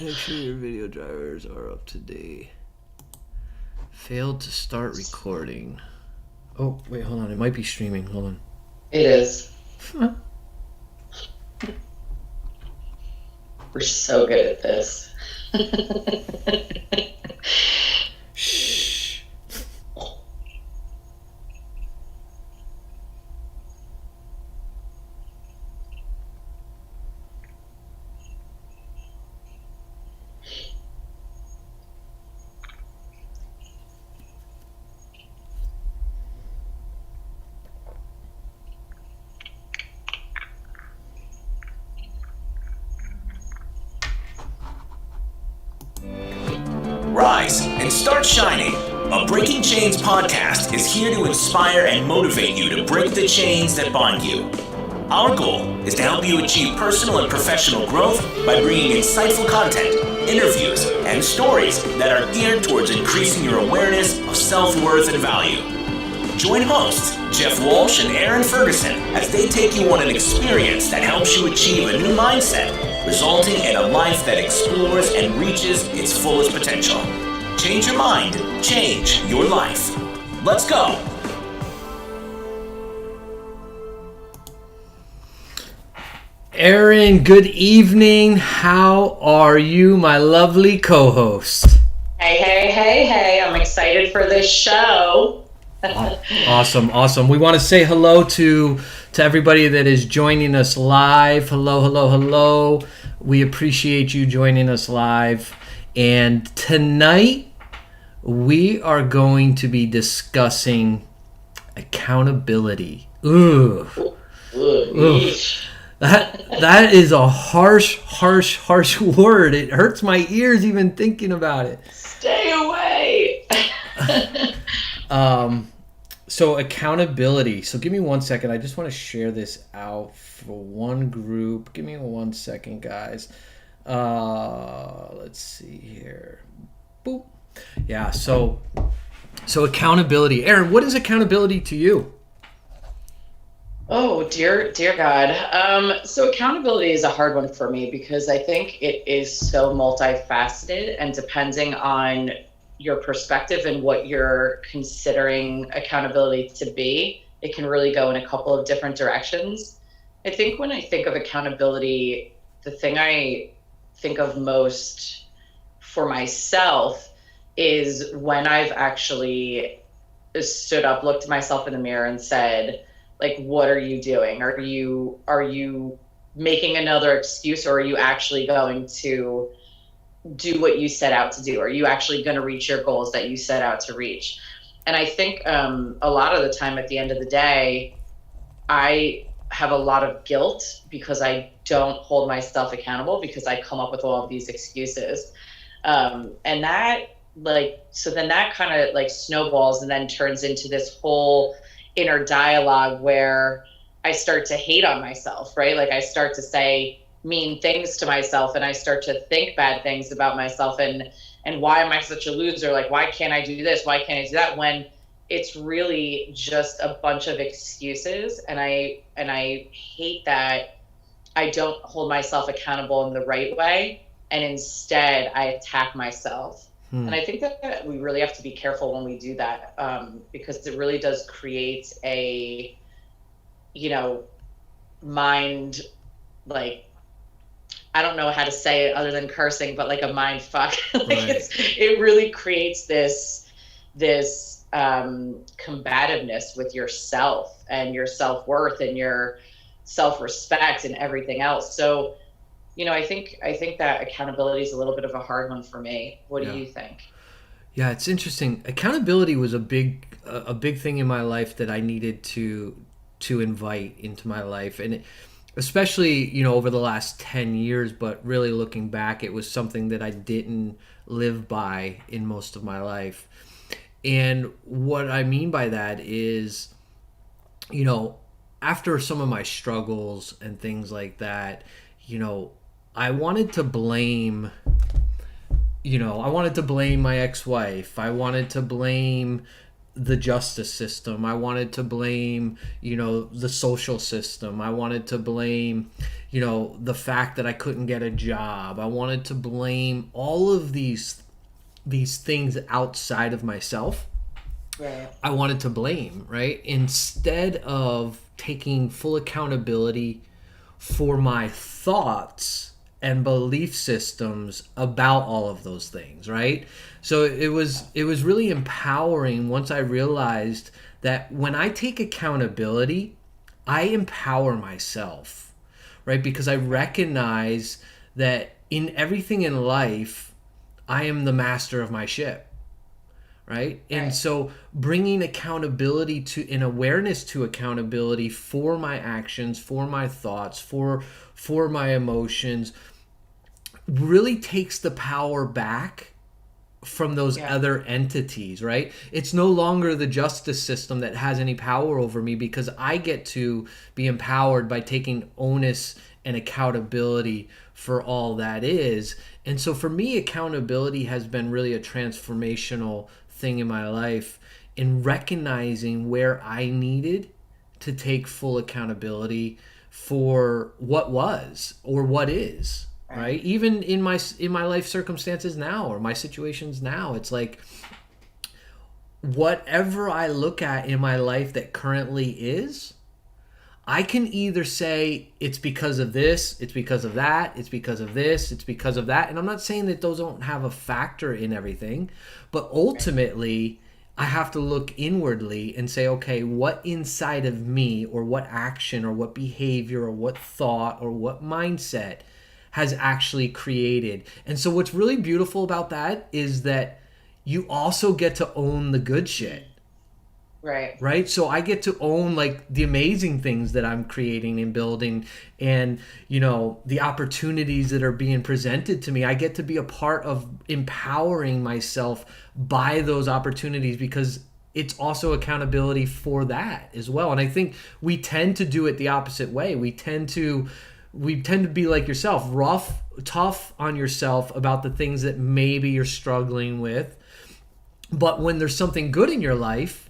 Make sure your video drivers are up to date. Failed to start recording. Oh, wait, hold on. It might be streaming. Hold It is. on. We're so good at this. Shh. Rise and start shining. A Breaking Chains podcast is here to inspire and motivate you to break the chains that bind you. Our goal is to help you achieve personal and professional growth by bringing insightful content, interviews, and stories that are geared towards increasing your awareness of self-worth and value. Join hosts Jeff Walsh and Aaron Ferguson as they take you on an experience that helps you achieve a new mindset, resulting in a life that explores and reaches its fullest potential. Change your mind, change your life. Let's go. Aaron, good evening. How are you, my lovely co-host? Hey. I'm excited for this show. Awesome. We want to say hello to everybody that is joining us live. Hello. We appreciate you joining us live. And tonight, we are going to be discussing accountability. Ugh. That is a harsh word. It hurts my ears even thinking about it. Stay away. So accountability. So give me 1 second. I just want to share this out for one group. Give me 1 second, guys. Let's see here. Boop. Yeah. So accountability. Aaron, what is accountability to you? Oh, dear God. So accountability is a hard one for me because I think it is so multifaceted, and depending on your perspective and what you're considering accountability to be, it can really go in a couple of different directions. I think when I think of accountability, the thing I think of most for myself is when I've actually stood up, looked at myself in the mirror and said, like, what are you doing? Are you making another excuse, or are you actually going to do what you set out to do? Are you actually going to reach your goals that you set out to reach? And I think a lot of the time at the end of the day, I have a lot of guilt because I don't hold myself accountable, because I come up with all of these excuses. And that, so then that kind of snowballs and then turns into this whole inner dialogue where I start to hate on myself, right? Like I start to say mean things to myself, and I start to think bad things about myself, and why am I such a loser? Like, why can't I do this? Why can't I do that? When it's really just a bunch of excuses. And I hate that I don't hold myself accountable in the right way, and instead I attack myself. And I think that we really have to be careful when we do that, because it really does create a, mind, I don't know how to say it other than cursing, but like a mind fuck. Right. It really creates this combativeness with yourself and your self-worth and your self-respect and everything else. So, I think that accountability is a little bit of a hard one for me. What do you think? Yeah, it's interesting. Accountability was a big thing in my life that I needed to invite into my life, and especially over the last 10 years. But really looking back, it was something that I didn't live by in most of my life. And what I mean by that is, after some of my struggles and things like that, I wanted to blame my ex-wife. I wanted to blame the justice system. I wanted to blame, the social system. I wanted to blame, the fact that I couldn't get a job. I wanted to blame all of these things outside of myself. Right. I wanted to blame, right? Instead of taking full accountability for my thoughts and belief systems about all of those things, right? So it was really empowering once I realized that when I take accountability, I empower myself, right? Because I recognize that in everything in life, I am the master of my ship, right? And Right. so bringing accountability to an awareness to accountability for my actions, for my thoughts, for my emotions really takes the power back from those Yeah. other entities, right? It's no longer the justice system that has any power over me because I get to be empowered by taking onus and accountability for all that is. And so for me, accountability has been really a transformational thing in my life in recognizing where I needed to take full accountability for what was or what is, Right. right? Even in my life circumstances now or my situations now, it's like whatever I look at in my life that currently is, I can either say it's because of this, it's because of that, it's because of this, it's because of that. And I'm not saying that those don't have a factor in everything, but ultimately I have to look inwardly and say, okay, what inside of me or what action or what behavior or what thought or what mindset has actually created. And so what's really beautiful about that is that you also get to own the good shit, Right. right? So I get to own like the amazing things that I'm creating and building, and the opportunities that are being presented to me. I get to be a part of empowering myself by those opportunities because it's also accountability for that as well. And I think we tend to do it the opposite way. We tend to be like yourself, rough, tough on yourself about the things that maybe you're struggling with. But when there's something good in your life,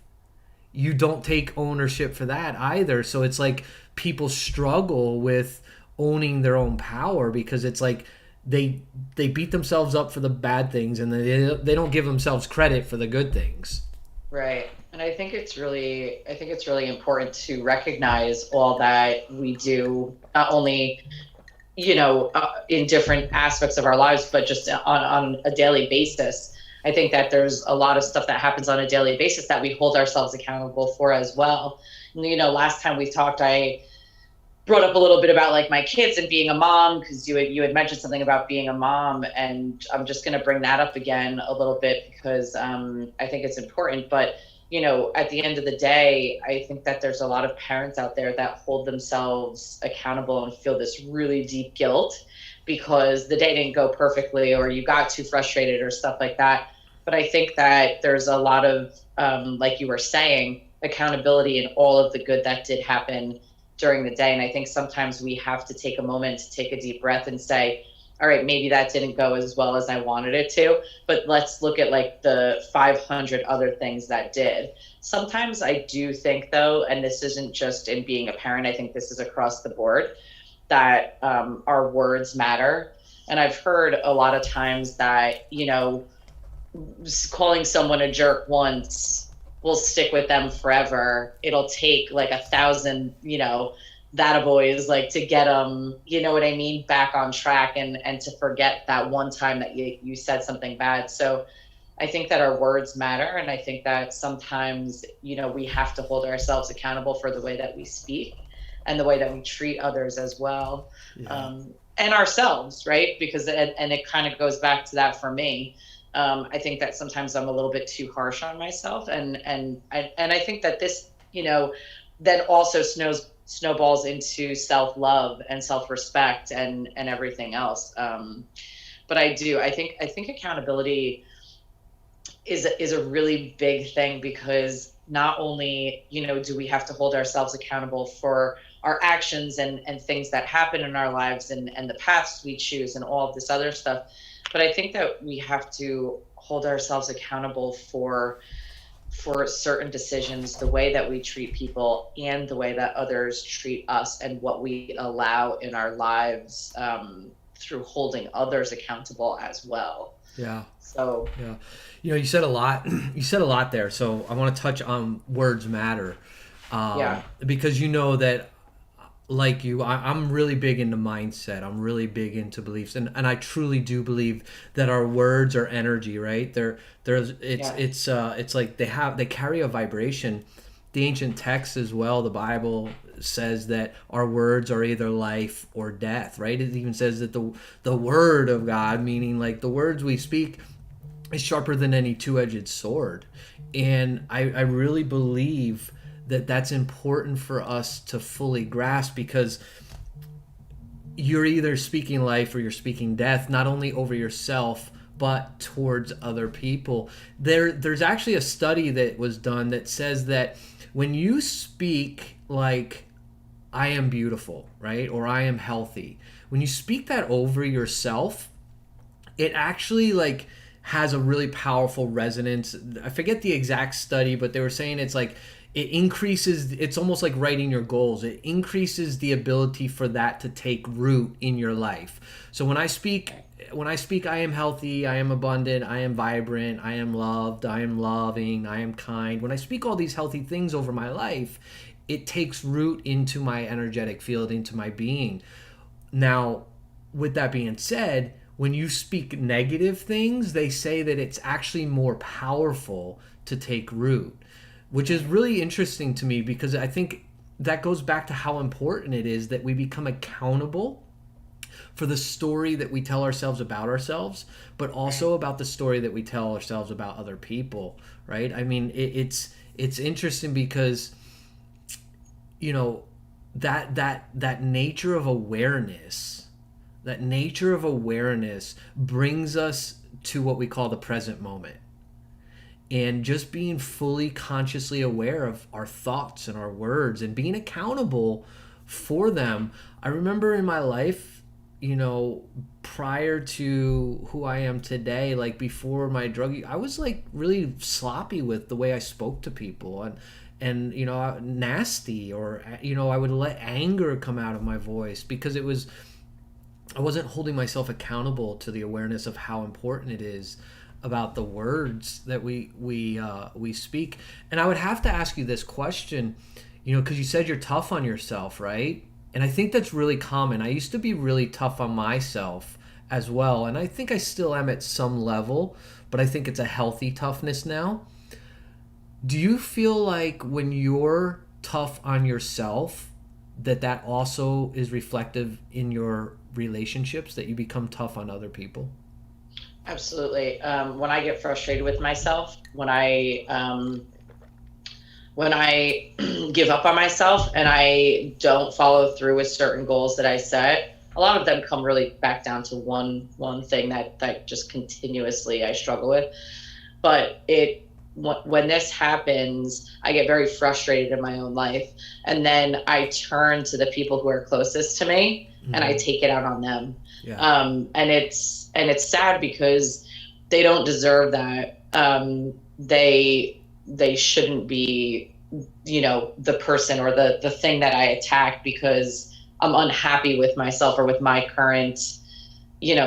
you don't take ownership for that either. So it's like people struggle with owning their own power because it's like they beat themselves up for the bad things and they don't give themselves credit for the good things. Right. And I think it's really important to recognize all that we do, not only, in different aspects of our lives, but just on a daily basis. I think that there's a lot of stuff that happens on a daily basis that we hold ourselves accountable for as well. Last time we talked, I brought up a little bit about like my kids and being a mom because you had mentioned something about being a mom, and I'm just going to bring that up again a little bit because I think it's important. But at the end of the day, I think that there's a lot of parents out there that hold themselves accountable and feel this really deep guilt because the day didn't go perfectly or you got too frustrated or stuff like that. But I think that there's a lot of, like you were saying, accountability in all of the good that did happen during the day. And I think sometimes we have to take a moment to take a deep breath and say, all right, maybe that didn't go as well as I wanted it to, but let's look at like the 500 other things that did. Sometimes I do think though, and this isn't just in being a parent, I think this is across the board, that our words matter. And I've heard a lot of times that, calling someone a jerk once will stick with them forever. It'll take like 1,000, that boys like to get them, you know what I mean, back on track and to forget that one time that you said something bad. So I think that our words matter. And I think that sometimes, we have to hold ourselves accountable for the way that we speak and the way that we treat others as well. Yeah. And ourselves, right? Because, and it kind of goes back to that for me. I think that sometimes I'm a little bit too harsh on myself. And I think that this, then also snowballs into self-love and self-respect and everything else. But I think accountability is a really big thing because not only, do we have to hold ourselves accountable for our actions and things that happen in our lives and the paths we choose and all of this other stuff, but I think that we have to hold ourselves accountable for for certain decisions, the way that we treat people and the way that others treat us, and what we allow in our lives, through holding others accountable as well. Yeah. So, Yeah. You said a lot. You said a lot there. So I want to touch on words matter, yeah, because you know that, like you, I'm really big into mindset. I'm really big into beliefs, and I truly do believe that our words are energy. Right? yeah, It's like they carry a vibration. The ancient texts as well, the Bible says that our words are either life or death. Right? It even says that the word of God, meaning like the words we speak, is sharper than any two-edged sword. And I really believe that that's important for us to fully grasp, because you're either speaking life or you're speaking death, not only over yourself but towards other people. There's actually a study that was done that says that when you speak like I am beautiful, right, or I am healthy, when you speak that over yourself, it actually like has a really powerful resonance. I forget the exact study, but they were saying it's like it increases, it's almost like writing your goals. It increases the ability for that to take root in your life. So when I speak I am healthy, I am abundant, I am vibrant, I am loved, I am loving, I am kind. When I speak all these healthy things over my life, it takes root into my energetic field, into my being. Now, with that being said, when you speak negative things, they say that it's actually more powerful to take root, which is really interesting to me, because I think that goes back to how important it is that we become accountable for the story that we tell ourselves about ourselves, but also about the story that we tell ourselves about other people, right? I mean, it's interesting because, you know, that nature of awareness, brings us to what we call the present moment. And just being fully consciously aware of our thoughts and our words and being accountable for them. I remember in my life, prior to who I am today, like before my drug, I was like really sloppy with the way I spoke to people, and nasty, or I would let anger come out of my voice because I wasn't holding myself accountable to the awareness of how important it is about the words that we speak. And I would have to ask you this question, because you said you're tough on yourself, right? And I think that's really common. I used to be really tough on myself as well, and I think I still am at some level, but I think it's a healthy toughness now. Do you feel like when you're tough on yourself, that also is reflective in your relationships, that you become tough on other people? absolutely. When I get frustrated with myself, when I give up on myself and I don't follow through with certain goals that I set, a lot of them come really back down to one thing that just continuously I struggle with. But when this happens, I get very frustrated in my own life, and then I turn to the people who are closest to me, and I Mm-hmm. take it out on them. Yeah. And it's sad because they don't deserve that. They shouldn't be, the person or the thing that I attack because I'm unhappy with myself or with my current,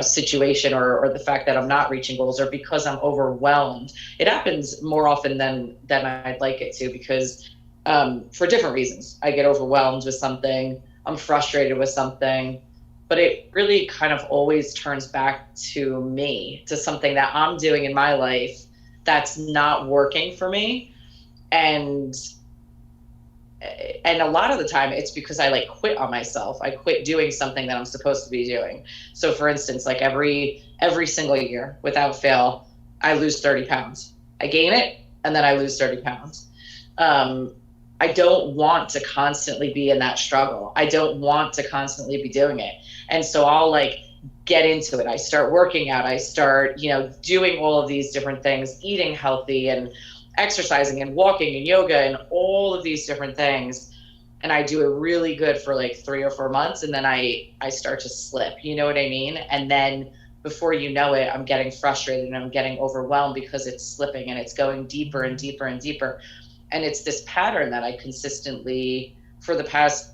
situation, or the fact that I'm not reaching goals, or because I'm overwhelmed. It happens more often than I'd like it to, because for different reasons. I get overwhelmed with something, I'm frustrated with something, but it really kind of always turns back to me, to something that I'm doing in my life that's not working for me. And a lot of the time it's because I like quit on myself. I quit doing something that I'm supposed to be doing. So for instance, like every single year without fail, I lose 30 pounds. I gain it and then I lose 30 pounds. I don't want to constantly be in that struggle. I don't want to constantly be doing it. And so I'll like get into it. I start working out. I start, doing all of these different things, eating healthy and exercising and walking and yoga and all of these different things. And I do it really good for like 3 or 4 months. And then I start to slip, you know what I mean? And then before you know it, I'm getting frustrated and I'm getting overwhelmed because it's slipping and it's going deeper and deeper and deeper. And it's this pattern that I consistently, for the past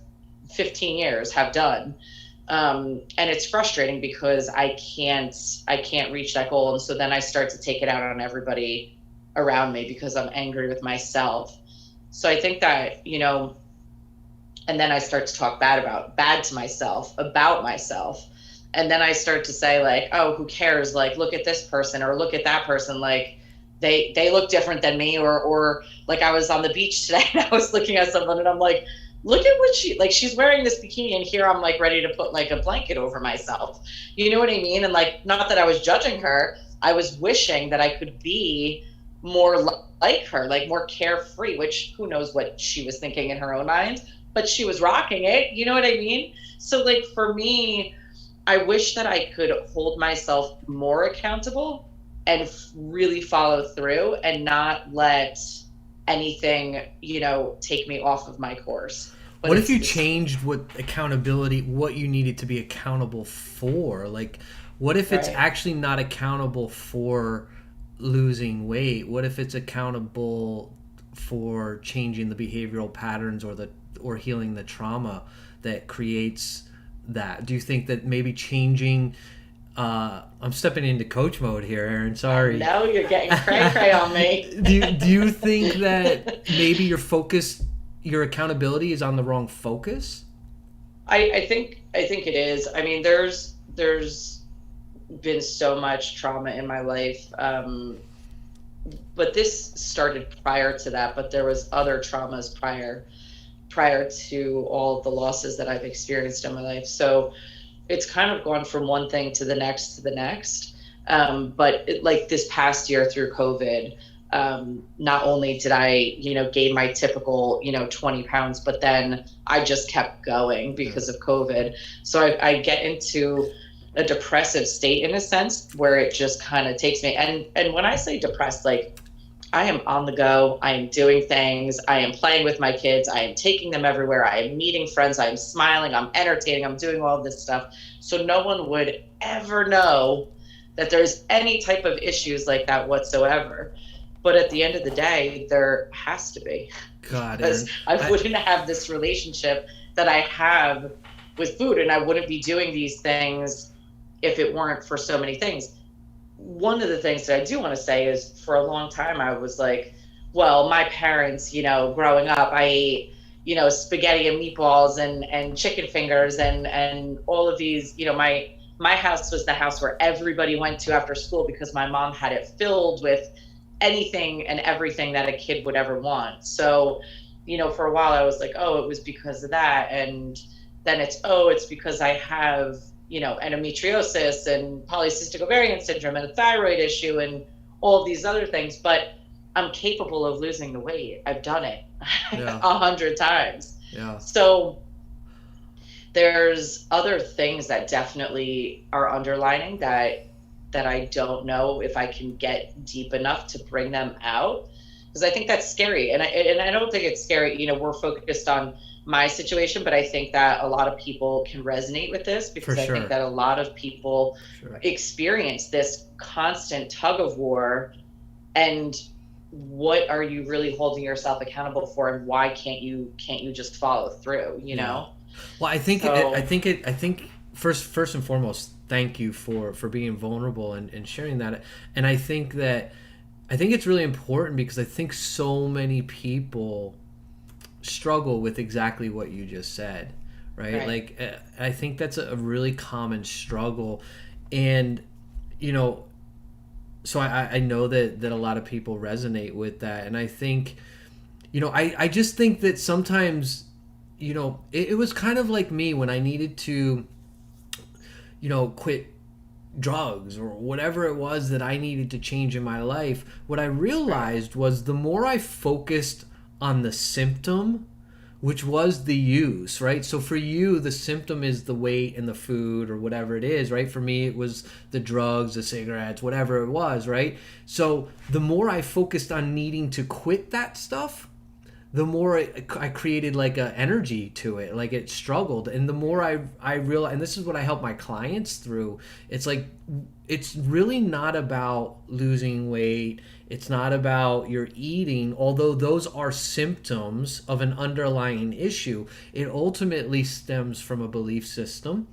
15 years, have done. And it's frustrating because I can't reach that goal. And so then I start to take it out on everybody around me because I'm angry with myself. So I think that, and then I start to talk bad to myself, about myself. And then I start to say, like, oh, who cares? Like, look at this person or look at that person. Like, they look different than me. Or like, I was on the beach today and I was looking at someone and I'm like, look at what she's wearing this bikini, and here I'm like ready to put like a blanket over myself. You know what I mean? And like, not that I was judging her. I was wishing that I could be more like her, like more carefree, which who knows what she was thinking in her own mind, but she was rocking it. You know what I mean? So like, for me, I wish that I could hold myself more accountable and really follow through and not let anything, take me off of my course. But what if you changed what you needed to be accountable for? Like, what if it's actually not accountable for losing weight? What if it's accountable for changing the behavioral patterns or healing the trauma that creates that? Do you think that maybe changing I'm stepping into coach mode here, Aaron. Sorry. No, you're getting cray-cray on me. do you think that maybe your accountability is on the wrong focus? I think it is. I mean, there's been so much trauma in my life, but this started prior to that. But there was other traumas prior to all of the losses that I've experienced in my life. So it's kind of gone from one thing to the next. But like this past year through COVID, not only did I, gain my typical, 20 pounds, but then I just kept going because of COVID. So I get into a depressive state in a sense where it just kind of takes me. And when I say depressed, like, I am on the go. I am doing things. I am playing with my kids. I am taking them everywhere. I am meeting friends. I am smiling. I'm entertaining. I'm doing all of this stuff. So no one would ever know that there's any type of issues like that whatsoever. But at the end of the day, there has to be. God, because I wouldn't have this relationship that I have with food, and I wouldn't be doing these things if it weren't for so many things. One of the things that I do want to say is, for a long time, I was like, well, my parents, growing up, I ate, spaghetti and meatballs and chicken fingers and all of these, my house was the house where everybody went to after school because my mom had it filled with anything and everything that a kid would ever want. So, for a while I was like, oh, it was because of that. And then it's because I have, endometriosis and polycystic ovarian syndrome and a thyroid issue and all of these other things. But I'm capable of losing the weight. I've done it 100 times. Yeah. So there's other things that definitely are underlining that I don't know if I can get deep enough to bring them out, because I think that's scary. And I don't think it's scary. We're focused on my situation, but I think that a lot of people can resonate with this, because I think that a lot of people experience this constant tug of war. And what are you really holding yourself accountable for, and why can't you just follow through? Well, I think first and foremost, thank you for being vulnerable and sharing that. And I think it's really important, because I think so many people struggle with exactly what you just said, right? Like, I think that's a really common struggle. And so I know that a lot of people resonate with that. And I think I just think that sometimes it was kind of like me when I needed to quit drugs or whatever it was that I needed to change in my life. What I realized was, the more I focused on the symptom, which was the use, right? So for you, the symptom is the weight and the food or whatever it is, right? For me, it was the drugs, the cigarettes, whatever it was, right? So the more I focused on needing to quit that stuff, the more I created like a energy to it, like it struggled. And the more I realized, and this is what I help my clients through, it's like, it's really not about losing weight. It's not about your eating, although those are symptoms of an underlying issue. It ultimately stems from a belief system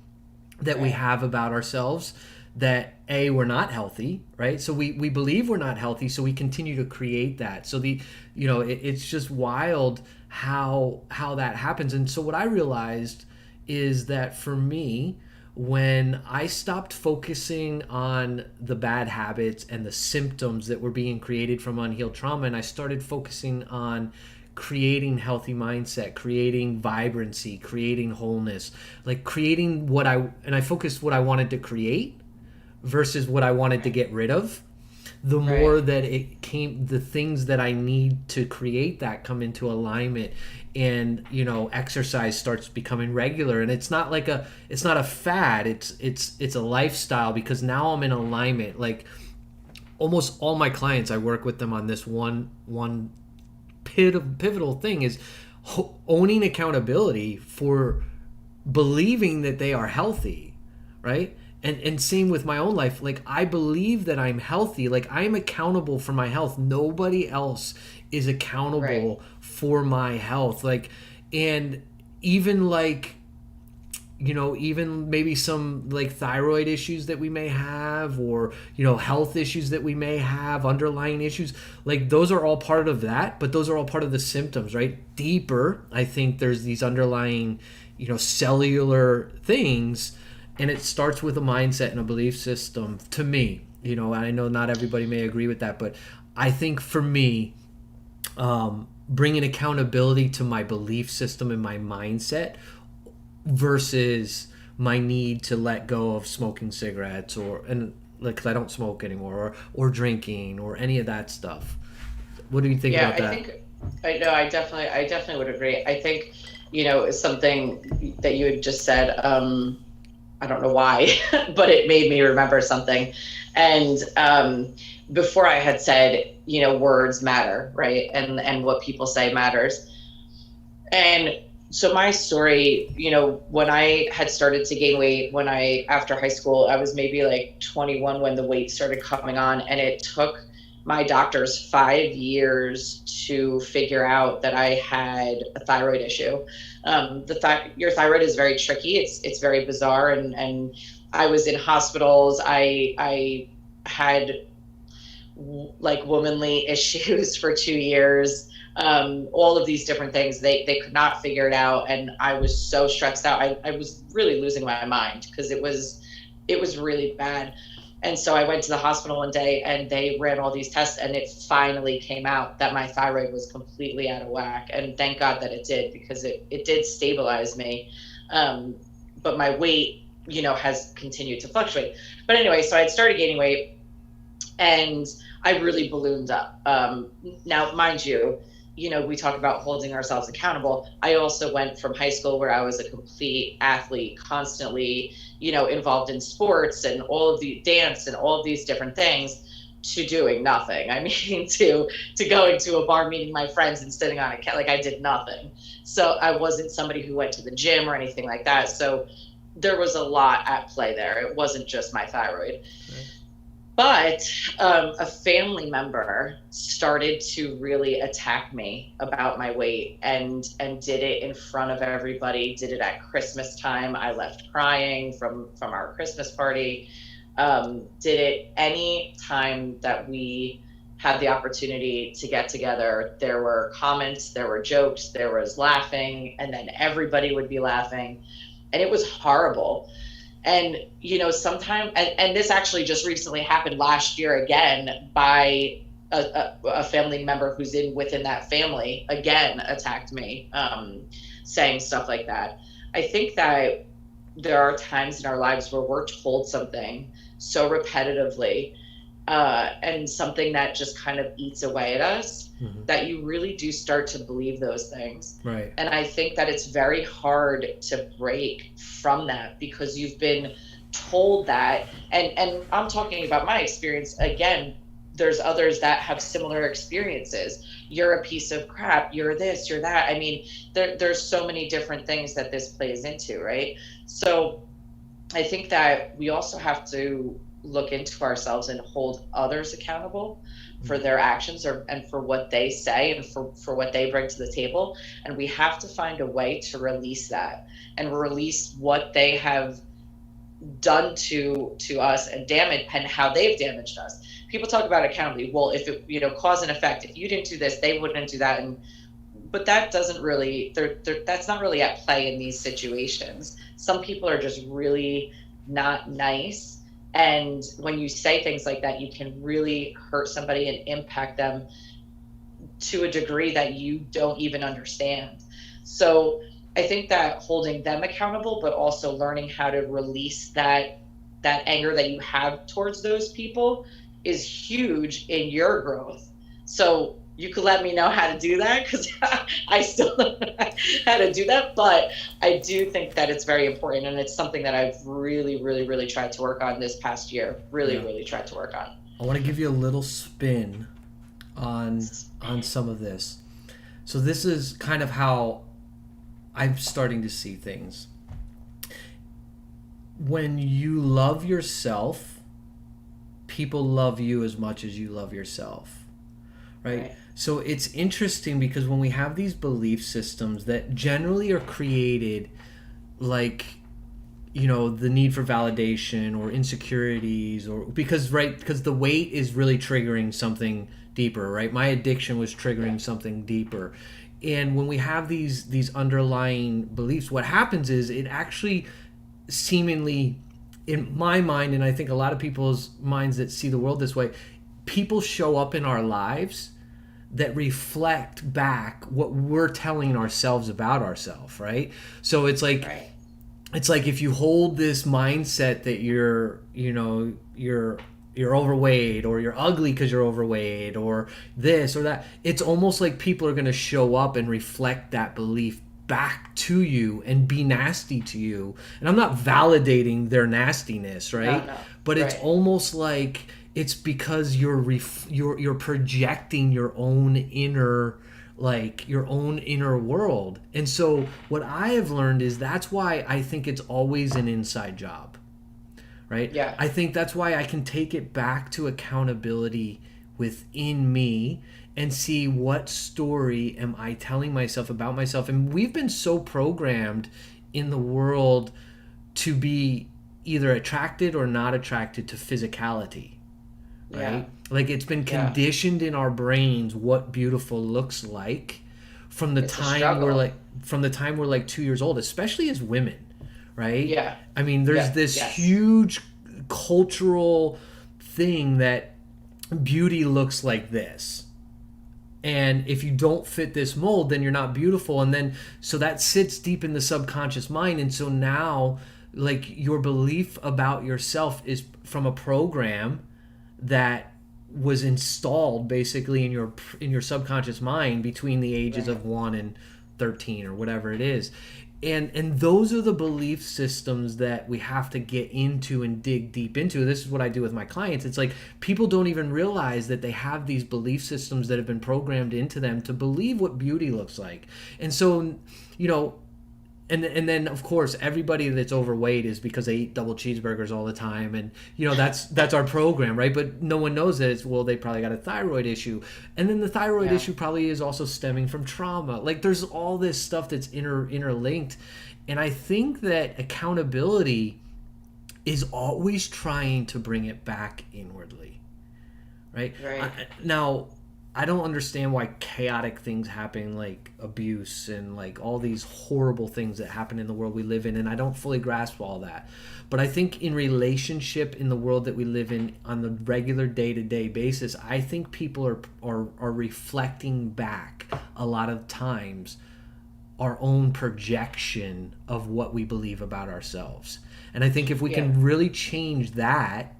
that we Right. have about ourselves, that we're not healthy, right? So we believe we're not healthy, so we continue to create that. So it's just wild how that happens. And so what I realized is that for me, when I stopped focusing on the bad habits and the symptoms that were being created from unhealed trauma, and I started focusing on creating healthy mindset, creating vibrancy, creating wholeness, like creating I focused what I wanted to create versus what I wanted to get rid of. The more Right. that the things that I need to create that come into alignment, and exercise starts becoming regular. And it's not a fad. It's a lifestyle, because now I'm in alignment. Like almost all my clients, I work with them on this one pivotal thing is owning accountability for believing that they are healthy, right? And same with my own life. Like, I believe that I'm healthy. Like, I'm accountable for my health. Nobody else is accountable Right. for my health. Like, and even like, even maybe some like thyroid issues that we may have, or health issues that we may have, underlying issues, like those are all part of that, but those are all part of the symptoms, right? Deeper, I think there's these underlying cellular things, and it starts with a mindset and a belief system. To me, I know not everybody may agree with that, but I think for me, bringing accountability to my belief system and my mindset versus my need to let go of smoking cigarettes, because I don't smoke anymore, or drinking, or any of that stuff. What do you think Yeah, about I that? think I know. I definitely would agree. I think, something that you had just said. I don't know why, but it made me remember something. And before I had said, words matter, right? And what people say matters. And so my story, when I had started to gain weight, after high school, I was maybe like 21 when the weight started coming on, and it took my doctors 5 years to figure out that I had a thyroid issue. Your thyroid is very tricky. It's very bizarre, and I was in hospitals. I had like womanly issues for 2 years. All of these different things, they could not figure it out, and I was so stressed out. I was really losing my mind, because it was really bad. And so I went to the hospital one day, and they ran all these tests, and it finally came out that my thyroid was completely out of whack. And thank God that it did, because it did stabilize me. But my weight, has continued to fluctuate. But anyway, so I'd started gaining weight, and I really ballooned up. Now, mind you, we talk about holding ourselves accountable. I also went from high school, where I was a complete athlete, constantly, involved in sports and all of the dance and all of these different things, to doing nothing. I mean, to going to a bar, meeting my friends, and sitting on a couch. Like, I did nothing. So I wasn't somebody who went to the gym or anything like that. So there was a lot at play there. It wasn't just my thyroid. Right. But a family member started to really attack me about my weight, and did it in front of everybody. Did it at Christmas time. I left crying from our Christmas party. Did it any time that we had the opportunity to get together. There were comments, there were jokes, there was laughing, and then everybody would be laughing, and it was horrible. And sometimes, and this actually just recently happened last year again, by a family member who's within that family again attacked me, saying stuff like that. I think that there are times in our lives where we're told something so repetitively, and something that just kind of eats away at us, Mm-hmm. that you really do start to believe those things. Right. And I think that it's very hard to break from that, because you've been told that. And I'm talking about my experience again, there's others that have similar experiences. You're a piece of crap, you're this, you're that. I mean, there's so many different things that this plays into, right? So I think that we also have to look into ourselves and hold others accountable for their actions, and for what they say, and for what they bring to the table. And we have to find a way to release that, and release what they have done to us and damage, and how they've damaged us. People talk about accountability. Well, if it, cause and effect, if you didn't do this, they wouldn't do that. But that doesn't really, that's not really at play in these situations. Some people are just really not nice. And when you say things like that, you can really hurt somebody and impact them to a degree that you don't even understand. So I think that holding them accountable, but also learning how to release that anger that you have towards those people is huge in your growth. So you could let me know how to do that, because I still don't know how to do that. But I do think that it's very important, and it's something that I've really, really, really tried to work on this past year. Really tried to work on. I want to give you a little spin on some of this. So this is kind of how I'm starting to see things. When you love yourself, people love you as much as you love yourself, right? So it's interesting, because when we have these belief systems that generally are created, like, the need for validation or insecurities, or because the weight is really triggering something deeper, right? My addiction was triggering something deeper. And when we have these underlying beliefs, what happens is it actually seemingly, in my mind, and I think a lot of people's minds that see the world this way, people show up in our lives that reflect back what we're telling ourselves about ourselves, right? So it's like, it's like if you hold this mindset that you're overweight, or you're ugly because you're overweight, or this or that, it's almost like people are going to show up and reflect that belief back to you and be nasty to you. And I'm not validating their nastiness, right? No. But it's almost like it's because you're projecting your own inner world. And so what I have learned is that's why I think it's always an inside job, right? Yeah. I think that's why I can take it back to accountability within me and see what story am I telling myself about myself. And we've been so programmed in the world to be either attracted or not attracted to physicality. Right? Yeah. Like it's been conditioned in our brains what beautiful looks like from the time we're like 2 years old, especially as women, right? Yeah. I mean, there's this huge cultural thing that beauty looks like this. And if you don't fit this mold, then you're not beautiful. And then, so that sits deep in the subconscious mind. And so now, like, your belief about yourself is from a program that was installed basically in your subconscious mind between the ages of 1 and 13 or whatever it is. And those are the belief systems that we have to get into and dig deep into. This is what I do with my clients. It's like people don't even realize that they have these belief systems that have been programmed into them to believe what beauty looks like. And so, and then of course everybody that's overweight is because they eat double cheeseburgers all the time, and that's our program, right? But no one knows that they probably got a thyroid issue, and then the thyroid issue probably is also stemming from trauma. Like there's all this stuff that's interlinked, and I think that accountability is always trying to bring it back inwardly, right? Now I don't understand why chaotic things happen, like abuse and like all these horrible things that happen in the world we live in, and I don't fully grasp all that. But I think in relationship in the world that we live in on the regular day-to-day basis, I think people are reflecting back a lot of times our own projection of what we believe about ourselves. And I think if we can really change that,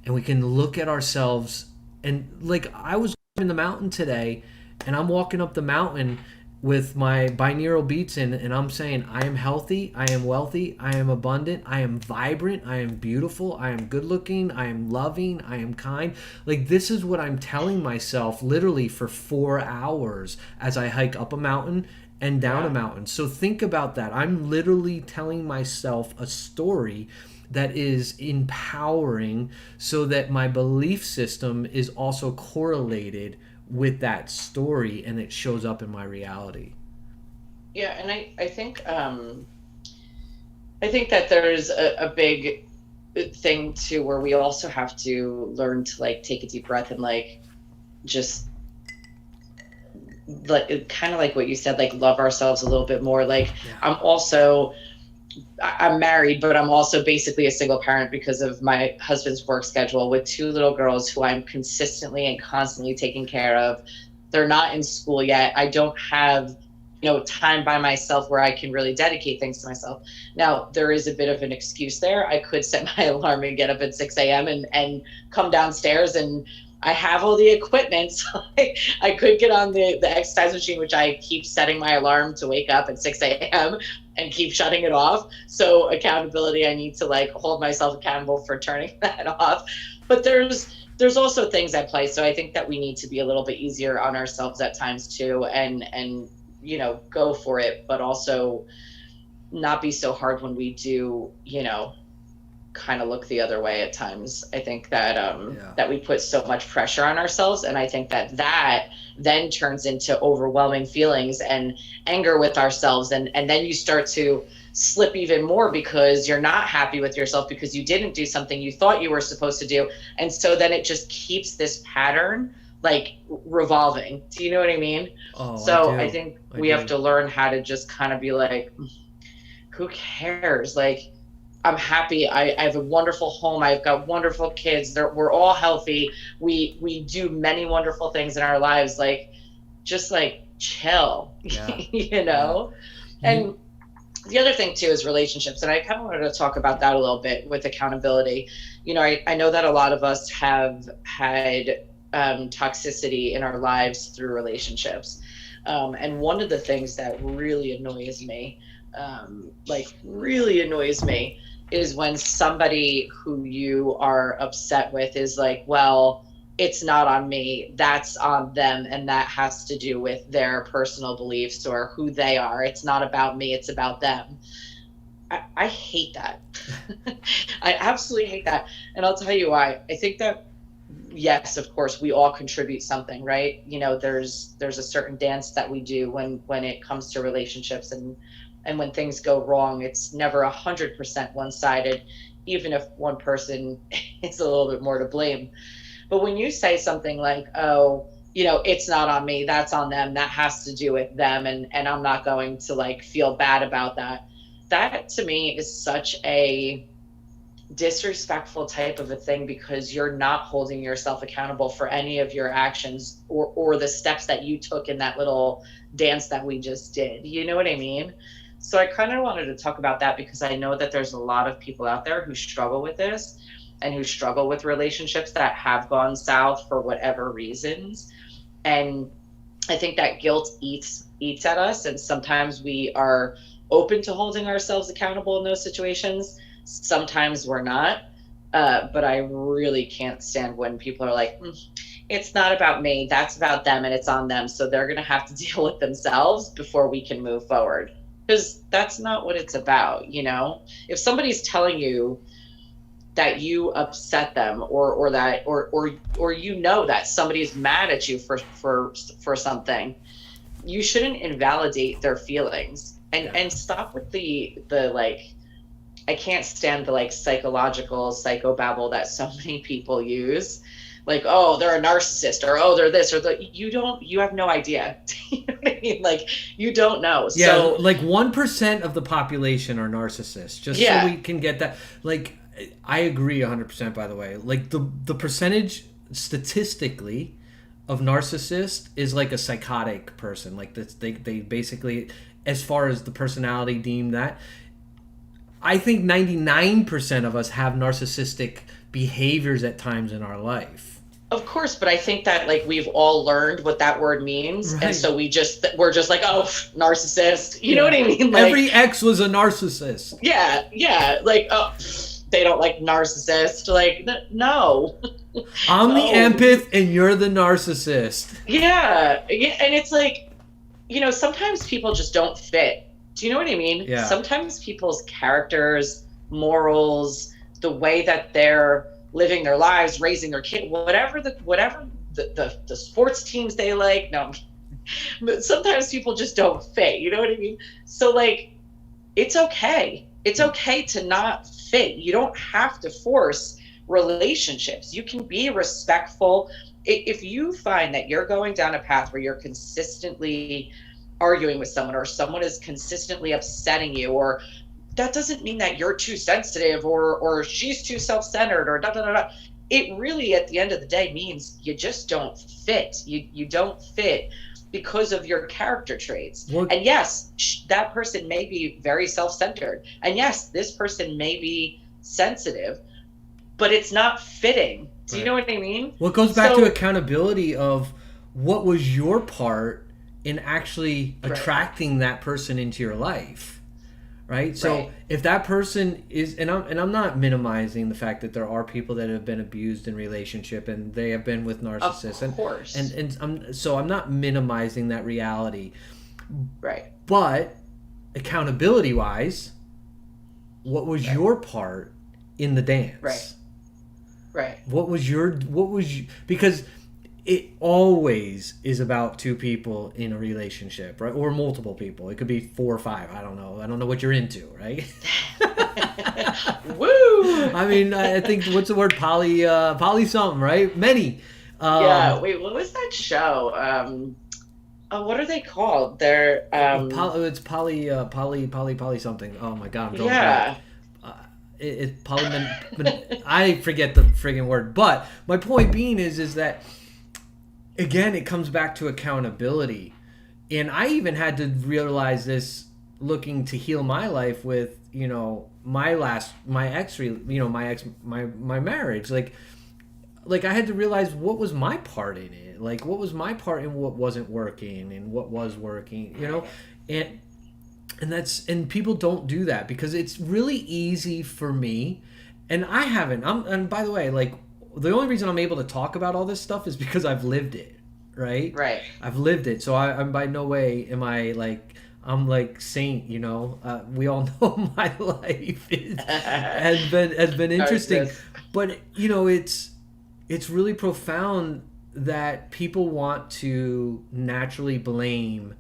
and we can look at ourselves, and like I was in the mountain today, and I'm walking up the mountain, with my binaural beats in, and I'm saying I am healthy, I am wealthy, I am abundant, I am vibrant, I am beautiful, I am good looking, I am loving, I am kind. Like, this is what I'm telling myself literally for 4 hours as I hike up a mountain and down a mountain. So think about that. I'm literally telling myself a story that is empowering, so that my belief system is also correlated with that story, and it shows up in my reality. Yeah, and I think that there's a big thing too, where we also have to learn to like take a deep breath and like just like kind of like what you said, like love ourselves a little bit more. Like I'm married, but I'm also basically a single parent because of my husband's work schedule with two little girls who I'm consistently and constantly taking care of. They're not in school yet. I don't have, time by myself where I can really dedicate things to myself. Now, there is a bit of an excuse there. I could set my alarm and get up at 6 a.m. and come downstairs, and I have all the equipment. So I could get on the exercise machine, which I keep setting my alarm to wake up at 6 a.m. and keep shutting it off. So accountability, I need to like hold myself accountable for turning that off. But there's also things at play. So I think that we need to be a little bit easier on ourselves at times too, and go for it, but also not be so hard when we do, kind of look the other way at times. I think that that we put so much pressure on ourselves, and I think that then turns into overwhelming feelings and anger with ourselves, and then you start to slip even more because you're not happy with yourself because you didn't do something you thought you were supposed to do, and so then it just keeps this pattern like revolving. Do you know what I mean? So I think we have to learn how to just kind of be like, who cares? Like, I'm happy. I have a wonderful home. I've got wonderful kids. We're all healthy. We do many wonderful things in our lives. Like, just like chill, Yeah. And the other thing too is relationships. And I kind of wanted to talk about that a little bit with accountability. I know that a lot of us have had toxicity in our lives through relationships. And one of the things that really annoys me, is when somebody who you are upset with is like, well, it's not on me, that's on them, and that has to do with their personal beliefs or who they are. It's not about me, it's about them. I hate that. I absolutely hate that. And I'll tell you why. I think that, yes, of course, we all contribute something, right? There's a certain dance that we do when it comes to relationships, and when things go wrong, it's never 100% one-sided, even if one person is a little bit more to blame. But when you say something like, oh, it's not on me, that's on them, that has to do with them, and I'm not going to like feel bad about that. That to me is such a disrespectful type of a thing, because you're not holding yourself accountable for any of your actions or the steps that you took in that little dance that we just did. You know what I mean? So I kind of wanted to talk about that, because I know that there's a lot of people out there who struggle with this and who struggle with relationships that have gone south for whatever reasons. And I think that guilt eats at us. And sometimes we are open to holding ourselves accountable in those situations. Sometimes we're not. But I really can't stand when people are like, it's not about me, that's about them, and it's on them. So they're going to have to deal with themselves before we can move forward. Because that's not what it's about. If somebody's telling you that you upset them, or that that somebody's mad at you for something, you shouldn't invalidate their feelings, and stop with the like, I can't stand the like psychological psychobabble that so many people use. Like, oh, they're a narcissist, or oh, they're this, or you have no idea. You know what I mean? Like, you don't know. Yeah, so, like 1% of the population are narcissists. Just so we can get that. Like, I agree 100%, by the way. Like, the percentage statistically of narcissist is like a psychotic person. Like, they basically, as far as the personality deem that, I think 99% of us have narcissistic behaviors at times in our life. Of course, but I think that like we've all learned what that word means, and Right. so we're just like, oh, narcissist. You know Yeah. what I mean? Like, Every ex was a narcissist. yeah, like, oh, they don't like narcissist. Like, no, I'm the no, empath and you're the narcissist. yeah, and it's like, sometimes people just don't fit. Do you know what I mean? Yeah. Sometimes people's characters, morals, the way that they're living their lives, raising their kid, whatever the sports teams they like. No, but sometimes people just don't fit. You know what I mean? So like, it's okay. It's okay to not fit. You don't have to force relationships. You can be respectful. If you find that you're going down a path where you're consistently arguing with someone, or someone is consistently upsetting you, or that doesn't mean that you're too sensitive, or she's too self-centered, or da da da da. It really, at the end of the day, means you just don't fit. You don't fit because of your character traits. What? And yes, that person may be very self-centered, and yes, this person may be sensitive, but it's not fitting. Do you know what I mean? Well, it goes back to accountability of what was your part in actually attracting that person into your life, right? So if that person is, and I'm not minimizing the fact that there are people that have been abused in relationship and they have been with narcissists, of course, and I'm not minimizing that reality, right? But accountability wise, what was your part in the dance? Right. Because it always is about two people in a relationship, right? Or multiple people. It could be 4 or 5. I don't know what you're into, right? Woo! I mean, I think, what's the word? Poly something, right? Many. Yeah. Wait, what was that show? What are they called? They're it's poly something. Oh my God, I'm drawing yeah. It's poly. I forget the friggin' word. But my point being is that, again, it comes back to accountability. And I even had to realize this looking to heal my life with, my marriage. Like I had to realize what was my part in it. Like, what was my part in what wasn't working and what was working, and people don't do that because it's really easy for me. And I haven't, and by the way, like, the only reason I'm able to talk about all this stuff is because I've lived it. Right. I've lived it. So I'm by no way am I like, I'm like saint, we all know my life has been interesting, but it's really profound that people want to naturally blame.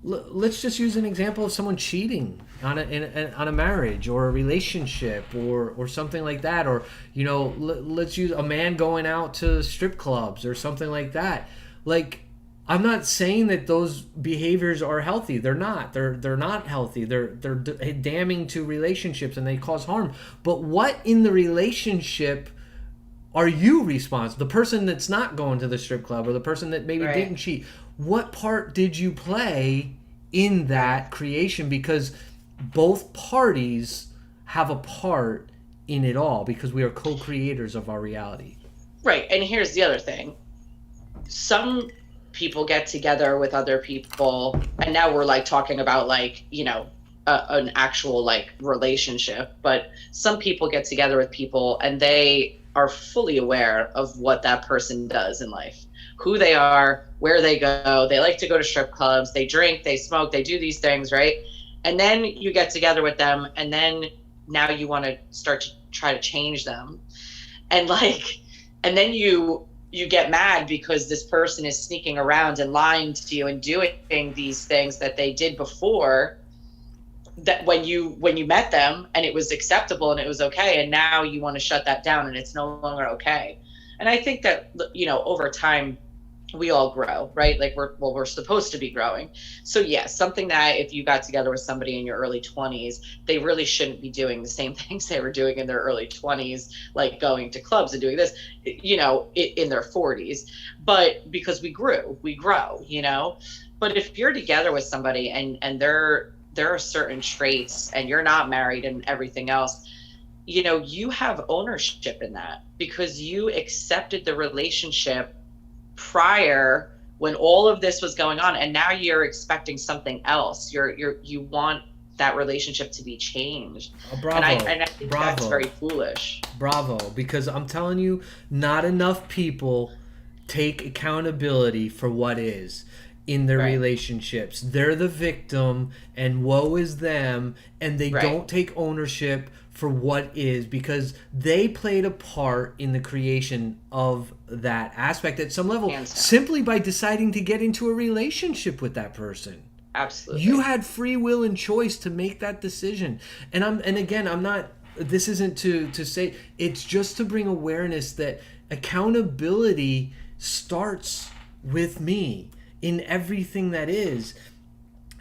Let's just use an example of someone cheating on a marriage or a relationship or something like that, or let's use a man going out to strip clubs or something like that. Like, I'm not saying that those behaviors are healthy. They're not. They're not healthy. They're damning to relationships and they cause harm. But what in the relationship are you responsible? The person that's not going to the strip club, or the person that maybe didn't cheat. What part did you play in that creation? Because both parties have a part in it all, because we are co-creators of our reality. Right. And here's the other thing. Some people get together with other people, and now we're like talking about like, an actual like relationship, but some people get together with people and they are fully aware of what that person does in life, who they are, where they go. They like to go to strip clubs, they drink, they smoke, they do these things, right? And then you get together with them, and then now you want to start to try to change them. And then you get mad because this person is sneaking around and lying to you and doing these things that they did before, that when you met them and it was acceptable and it was okay, and now you want to shut that down and it's no longer okay. And I think that, over time we all grow, right? Like we're supposed to be growing. So yes, something that if you got together with somebody in your early 20s, they really shouldn't be doing the same things they were doing in their early 20s, like going to clubs and doing this, in their 40s. But because we grow, But if you're together with somebody and there are certain traits, and you're not married and everything else, you have ownership in that because you accepted the relationship prior when all of this was going on, and now you're expecting something else. You want that relationship to be changed. And I Bravo, and I think that's bravo, very foolish. bravo. Because I'm telling you, not enough people take accountability for what is in their Right. relationships. They're the victim and woe is them, and they Right. don't take ownership for what is because they played a part in the creation of that aspect at some level Hands down. simply by deciding to get into a relationship with that person. Absolutely. You had free will and choice to make that decision. And again, I'm not, this isn't to say, it's just to bring awareness that accountability starts with me in everything that is.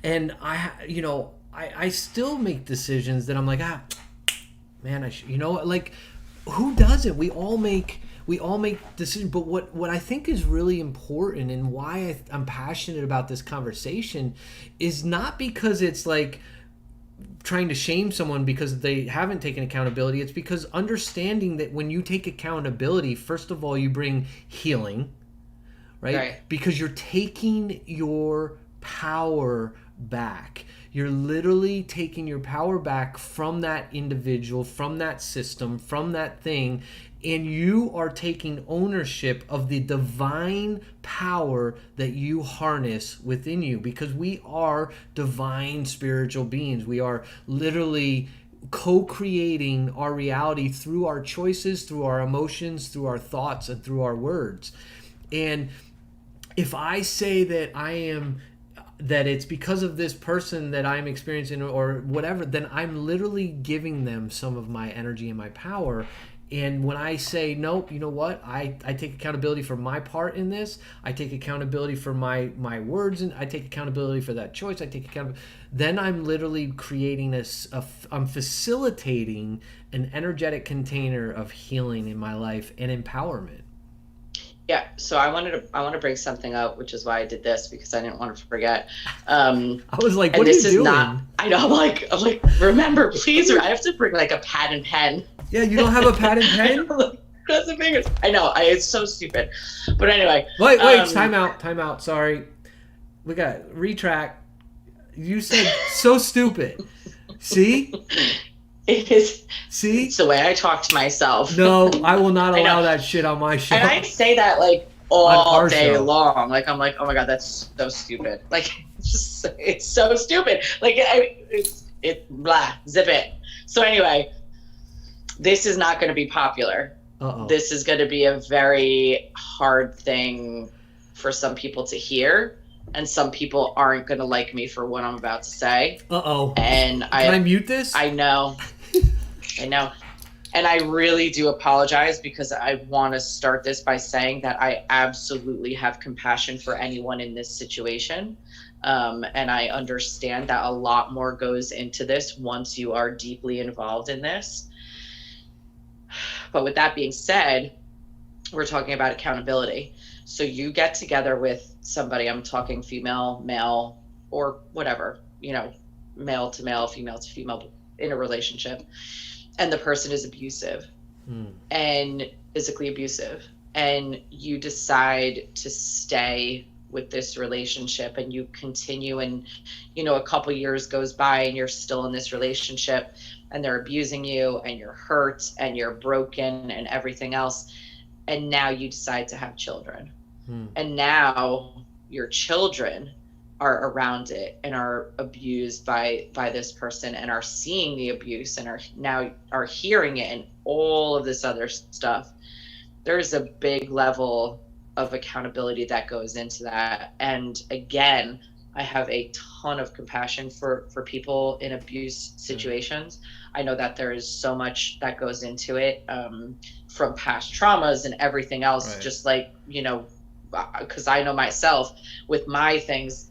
And I still make decisions that I'm like, man, like, who doesn't? We all make decisions. But what I think is really important and why I'm passionate about this conversation is not because it's like trying to shame someone because they haven't taken accountability. It's because understanding that when you take accountability, first of all, you bring healing, right? Because you're taking your power back. You're literally taking your power back from that individual, from that system, from that thing, and you are taking ownership of the divine power that you harness within you, because we are divine spiritual beings. We are literally co-creating our reality through our choices, through our emotions, through our thoughts, and through our words. And if I say that it's because of this person that I'm experiencing or whatever, then I'm literally giving them some of my energy and my power. And when I say, nope, you know what? I take accountability for my part in this. I take accountability for my words, and I take accountability for that choice. I take accountability. Then I'm literally creating I'm facilitating an energetic container of healing in my life and empowerment. Yeah, so I want to bring something up, which is why I did this, because I didn't want to forget. I was like, And what are this you is doing? not. I know. I'm like, remember, please. I have to bring like a pad and pen. Yeah, you don't have a pad and pen? Cross the fingers. I know. It's so stupid. But anyway. Wait, time out. Sorry. We got retract. You said so stupid. See? It is. See? It's the way I talk to myself. No, I will not allow that shit on my show. And I say that like all day long. Like, I'm like, oh my God, that's so stupid. Like, it's so stupid. Like, blah, zip it. So anyway, this is not going to be popular. Uh-oh. This is going to be a very hard thing for some people to hear. And some people aren't going to like me for what I'm about to say. Uh-oh. And Can I mute this? I know. I know. And I really do apologize, because I want to start this by saying that I absolutely have compassion for anyone in this situation. And I understand that a lot more goes into this once you are deeply involved in this. But with that being said, we're talking about accountability. So you get together with somebody, I'm talking female, male, or whatever, male to male, female to female, in a relationship, and the person is abusive and physically abusive, and you decide to stay with this relationship, and you continue, and a couple years goes by and you're still in this relationship, and they're abusing you, and you're hurt and you're broken and everything else, and now you decide to have children. And now your children are around it and are abused by this person, and are seeing the abuse, and are hearing it, and all of this other stuff. There's a big level of accountability that goes into that. And again, I have a ton of compassion for people in abuse situations. I know that there is so much that goes into it, from past traumas and everything else, right. Just like, because I know myself with my things,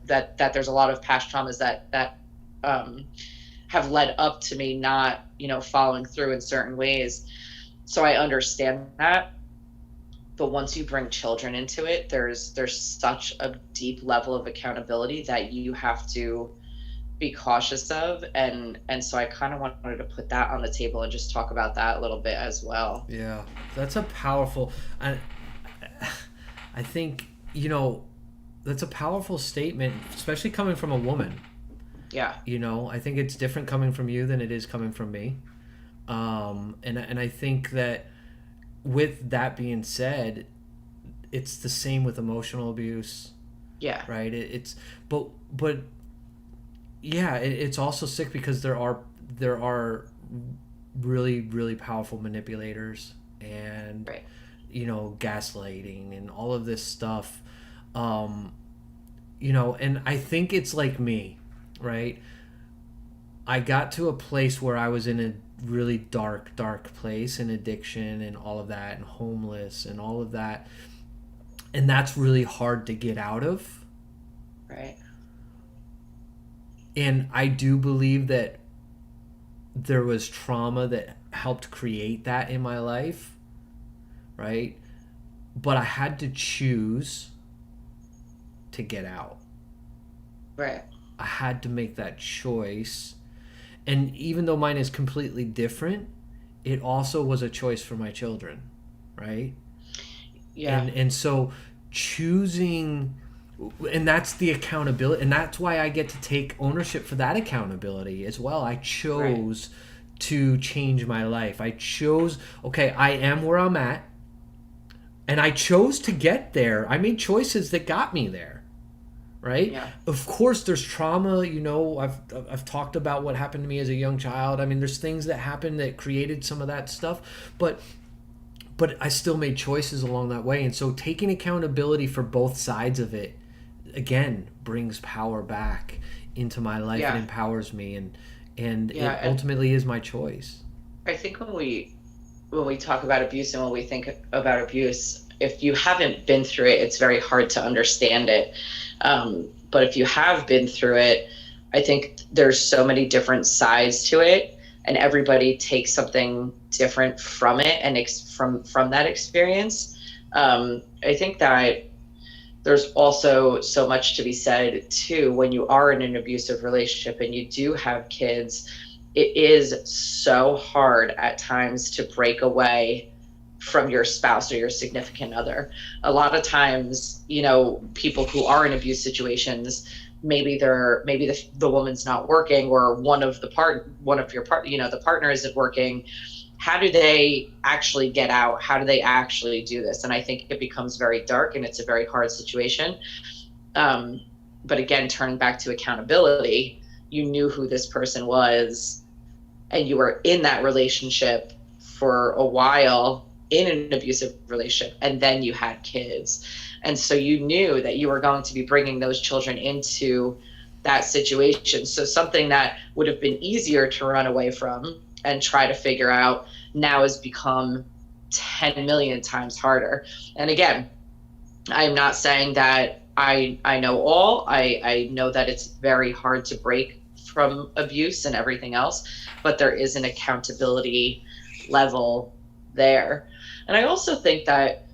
that there's a lot of past traumas that have led up to me not, following through in certain ways. So I understand that. But once you bring children into it, there's such a deep level of accountability that you have to be cautious of, and so I kind of wanted to put that on the table and just talk about that a little bit as well. Yeah, that's a powerful. I think, that's a powerful statement, especially coming from a woman. Yeah. I think it's different coming from you than it is coming from me. And I think that with that being said, it's the same with emotional abuse. Yeah. Right. But yeah, it's also sick because there are really, really powerful manipulators and, Right. Gaslighting and all of this stuff. And I think it's like me, right? I got to a place where I was in a really dark place, and addiction and all of that, and homeless and all of that. And that's really hard to get out of. Right. And I do believe that there was trauma that helped create that in my life, right? But I had to choose to get out. Right. I had to make that choice. And even though mine is completely different, it also was a choice for my children, right? Yeah. And so choosing, and that's the accountability, and that's why I get to take ownership for that accountability as well. I chose to change my life. I chose, okay, I am where I'm at, and I chose to get there. I made choices that got me there, right? Yeah. Of course, there's trauma. I've talked about what happened to me as a young child. I mean, there's things that happened that created some of that stuff, but I still made choices along that way. And so taking accountability for both sides of it, again, brings power back into my life and empowers me, and it ultimately is my choice. I think when we talk about abuse and when we think about abuse, if you haven't been through it, it's very hard to understand it. But if you have been through it, I think there's so many different sides to it, and everybody takes something different from it and from that experience. I think that there's also so much to be said too when you are in an abusive relationship and you do have kids. It is so hard at times to break away from your spouse or your significant other. A lot of times, people who are in abuse situations, maybe the woman's not working, or the partner isn't working. How do they actually get out? How do they actually do this? And I think it becomes very dark, and it's a very hard situation. But again, turning back to accountability, you knew who this person was, and you were in that relationship for a while, in an abusive relationship, and then you had kids. And so you knew that you were going to be bringing those children into that situation. So something that would have been easier to run away from and try to figure out now has become 10 million times harder. And again, I'm not saying that I know all. I know that it's very hard to break from abuse and everything else, but there is an accountability level there. And I also think that,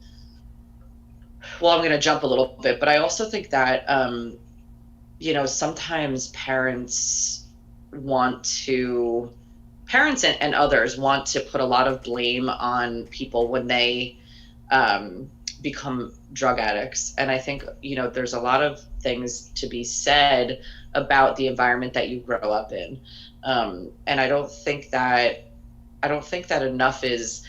well, I'm going to jump a little bit, but I also think that, sometimes parents and others want to put a lot of blame on people when they become drug addicts. And I think, there's a lot of things to be said about the environment that you grow up in. And I don't think that enough is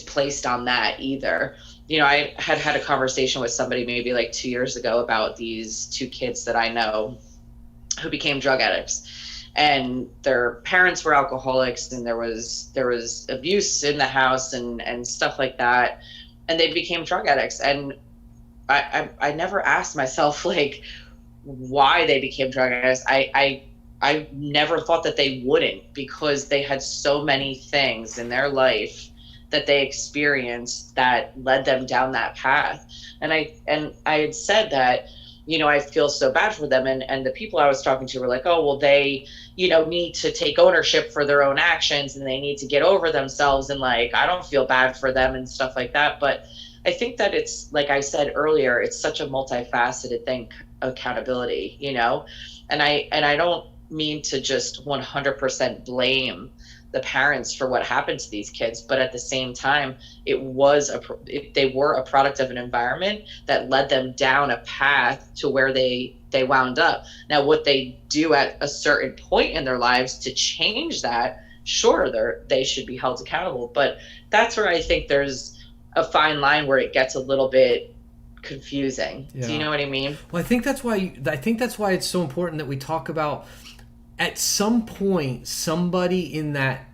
placed on that either. I had a conversation with somebody maybe like 2 years ago about these two kids that I know who became drug addicts, and their parents were alcoholics, and there was abuse in the house and stuff like that, and they became drug addicts. And I never asked myself like why they became drug addicts. I never thought that they wouldn't, because they had so many things in their life that they experienced that led them down that path. And I had said that, I feel so bad for them. And the people I was talking to were like, oh, well, they, need to take ownership for their own actions, and they need to get over themselves. And like, I don't feel bad for them and stuff like that. But I think that it's, like I said earlier, it's such a multifaceted thing, accountability, and I don't mean to just 100% blame the parents for what happened to these kids, but at the same time, they were a product of an environment that led them down a path to where they wound up. Now, what they do at a certain point in their lives to change that, sure, they should be held accountable. But that's where I think there's a fine line where it gets a little bit confusing. Yeah. Do you know what I mean? Well, I think that's why it's so important that we talk about, at some point, somebody in that